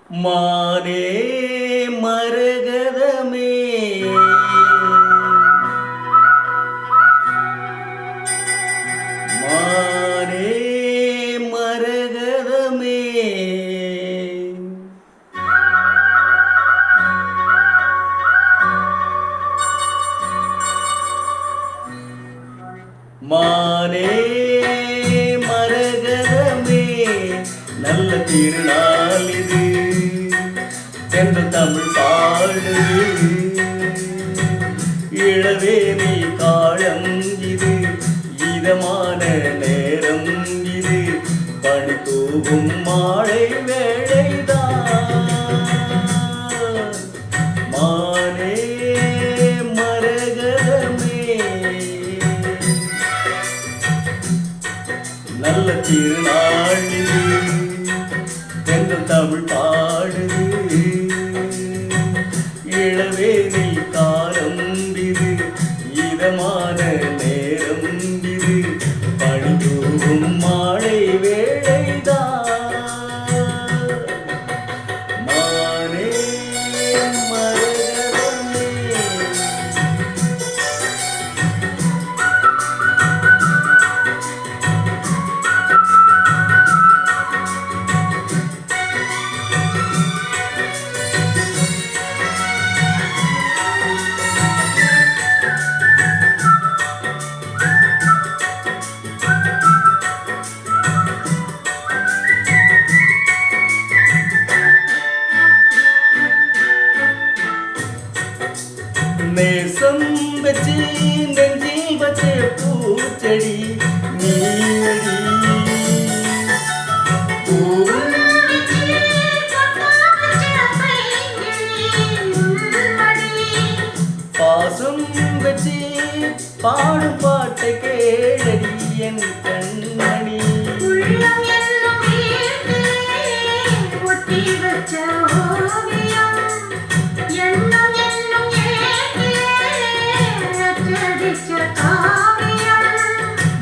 மானே மரகதமே மானே மரகதமே மானே மரகதமே நல்ல திருநாள் இது என்று தமிழ் பாடு இளவேனி காலம் இது இதமான நேரம் இது பணி தூவும் மாலை வேளைதான் மானே மரகதமே நல்ல திருநாள் இது என்று தமிழ் பாடுது இளவேனி காலம் இது இதமான நேரம் இது பணிதூவும் மாலை வேளைதான் மானே மரகதமே நேசம் வச்சு நெஞ்சில் வச்ச பூச்செடி நீடி பாசம் வச்சு பாடும் பாட்டை கேளடி என் கண்மணி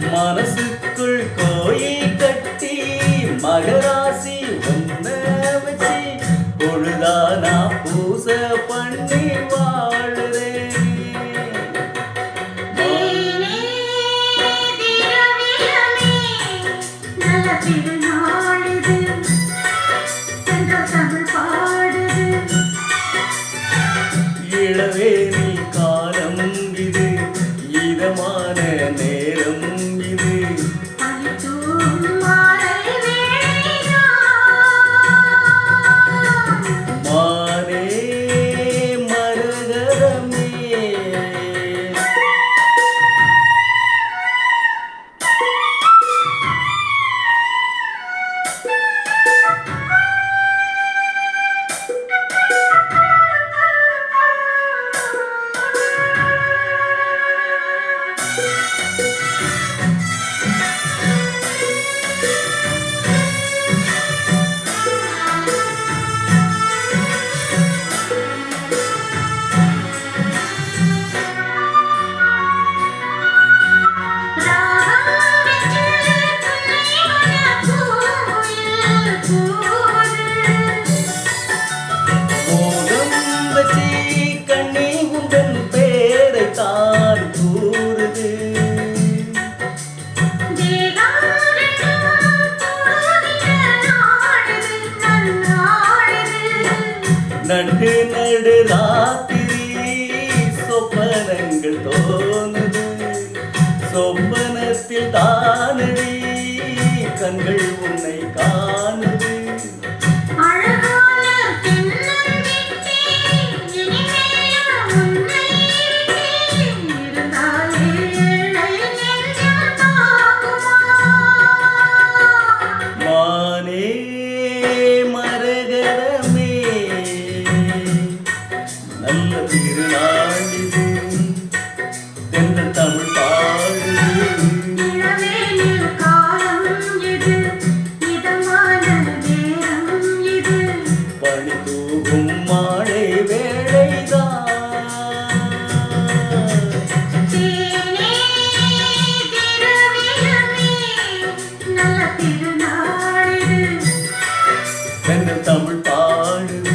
மனசுக்குள் கோயில் கட்டி மகராசி ஒன்ன வச்சு பொழுதானா பூச பண்ணி வாழுறேன் இளவேனி காலம் இது இதமான நேரம் இது மானே மரகதமே நடு நடு ராத்திரி சொப்பனங்கள் தோணுது சொப்பனத்தில் தானடி கண்கள் உன்னை காணுது மானே மரகதமே நல்ல திருநாள் இது என்று தமிழ் பாடு பணி தூவும் மாலை வேளைதான் என்று தமிழ் பாடு பாடுது